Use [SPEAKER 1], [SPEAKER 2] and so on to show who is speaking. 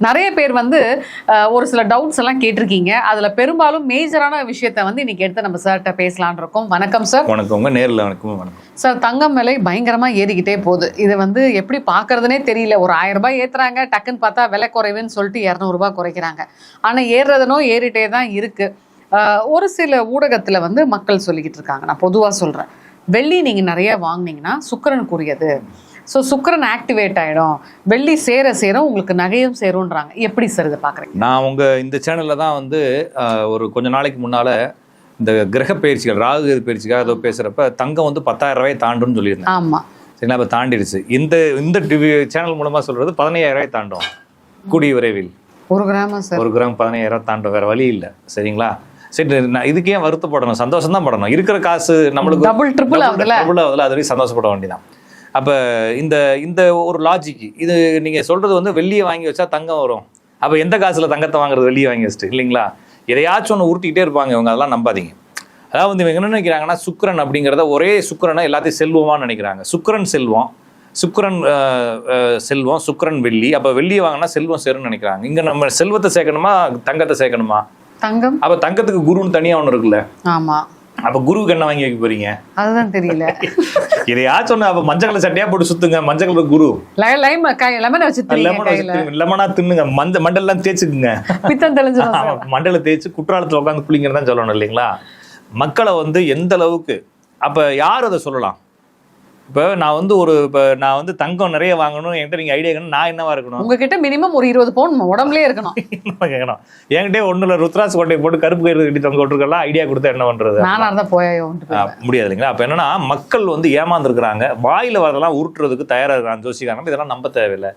[SPEAKER 1] நிறைய பேர் வந்து ஒரு சில டவுட்ஸ் எல்லாம் கேட்டிருக்கீங்க. அதுல பெரும்பாலும் மேஜரான விஷயத்த வந்து இன்னைக்கு எடுத்து நம்ம சார்கிட்ட பேசலான் இருக்கோம். வணக்கம் சார்.
[SPEAKER 2] வணக்கம். நேரில் வணக்கம். வணக்கம்
[SPEAKER 1] சார். தங்கம் விலை பயங்கரமா ஏறிக்கிட்டே போகுது. இது வந்து எப்படி பாக்குறதுனே தெரியல. ஒரு 1000 ரூபாய் ஏத்துறாங்க, டக்குன்னு பார்த்தா விலை குறைவுன்னு சொல்லிட்டு 200 ரூபாய் குறைக்கிறாங்க. ஆனா ஏறுறதுனோ ஏறிட்டே தான் இருக்கு. ஒரு சில ஊடகத்துல வந்து மக்கள் சொல்லிக்கிட்டு இருக்காங்க. நான் பொதுவா சொல்றேன், வெள்ளி நீங்க நிறைய வாங்கினீங்கன்னா சுக்கிரனுக்குரியது. ஸோ சுக்கிரன் ஆக்டிவேட் ஆகிடும், வெள்ளி சேர சேரும், உங்களுக்கு நகையும் சேரும்ன்றாங்க. எப்படி சார் இதை பார்க்குறீங்க?
[SPEAKER 2] நான் இந்த சேனலில் தான் வந்து ஒரு கொஞ்ச நாளைக்கு முன்னால் இந்த கிரக பயிற்சிகள், ராகு பயிற்சிக்காக ஏதோ பேசுகிறப்ப தங்கம் வந்து 10,000 ரூபாய் தாண்டுன்னு சொல்லியிருந்தேன்.
[SPEAKER 1] ஆமாம்,
[SPEAKER 2] சரிங்களா? இப்போ தாண்டிடுச்சு. இந்த டிவி சேனல் மூலமாக சொல்கிறது 15,000 ரூபாய் தாண்டும் கூடிய விரைவில்.
[SPEAKER 1] 1 கிராம் சார்,
[SPEAKER 2] 1 கிராம் 15,000 தாண்டும், வேறு வழி இல்லை. சரிங்களா? சரி, நான் இதுக்கே வருத்தப்படணும், சந்தோஷம் தான் படணும். இருக்கிற காசு நம்மளுக்கு
[SPEAKER 1] டபுள் ட்ரிபிள் ஆகுதுல,
[SPEAKER 2] அது வரைக்கும் சந்தோஷப்பட வேண்டியதான். அப்போ இந்த ஒரு லாஜிக் இது. நீங்கள் சொல்கிறது வந்து வெள்ளியை வாங்கி வச்சா தங்கம் வரும். அப்போ எந்த காசில் தங்கத்தை வாங்குறது? வெள்ளியை வாங்கி வச்சுட்டு இல்லைங்களா? எதையாச்சும் ஒன்று உருட்டிக்கிட்டே இருப்பாங்க இவங்க. அதெல்லாம் நம்பாதீங்க. அதாவது வந்து இவங்க என்ன நினைக்கிறாங்கன்னா, சுக்கிரன் அப்படிங்கிறத ஒரே சுக்கிரனை எல்லாத்தையும் செல்வமானு நினைக்கிறாங்க. சுக்கிரன் செல்வம், சுக்கிரன் வெள்ளி. அப்போ வெள்ளியை வாங்கினா செல்வம் சேரும்னு நினைக்கிறாங்க. இங்கே நம்ம செல்வத்தை சேர்க்கணுமா தங்கத்தை சேர்க்கணுமா?
[SPEAKER 1] தங்கம்.
[SPEAKER 2] அப்போ தங்கத்துக்கு குருன்னு தனியாக ஒன்று இருக்குல்ல.
[SPEAKER 1] ஆமாம்.
[SPEAKER 2] அப்ப குருவுக்கு என்ன வாங்கி வைக்க போறீங்க?
[SPEAKER 1] அதுதான் தெரியல.
[SPEAKER 2] இதையாச்சும் ஒண்ணு. அப்ப மஞ்சள் கலர் சட்டையா போட்டு சுத்துங்க. மஞ்சள் கலர் குரு. லெமனா தின்னுங்க. மண்டெல்லாம் தேய்ச்சுக்குங்க.
[SPEAKER 1] பித்தம் தெளிஞ்சிடும்.
[SPEAKER 2] மண்டல தேய்ச்சு குற்றாலத்துல உட்காந்து குளிங்கன்னு சொல்லணும் இல்லைங்களா? மக்களை வந்து எந்த அளவுக்கு அப்ப யார் அதை சொல்லலாம்? இப்போ நான் வந்து தங்கம் நிறைய வாங்கணும், என்கிட்ட நீங்க ஐடியா இருக்கணும். நான் என்னவா இருக்கணும்?
[SPEAKER 1] உங்ககிட்ட மினிமம் ஒரு 20 பவுன் உடம்புலயே இருக்கணும்.
[SPEAKER 2] கேட்கணும். என்கிட்ட ஒண்ணுல ருத்ராஸ் கோட்டை போட்டு கருப்பு கயிறு கட்டி தொங்க விட்டுருக்கலாம். ஐடியா கொடுத்தா என்ன பண்றது?
[SPEAKER 1] நானா இருந்தா போயோ
[SPEAKER 2] முடியாது இல்லைங்களா? அப்ப என்னன்னா, மக்கள் வந்து ஏமாந்துருக்குறாங்க. வாயில வரதெல்லாம் உருட்டுறதுக்கு தயாரா இருக்காங்க ஜோசிக்காரங்க. இதெல்லாம் நம்ப தேவையில்லை.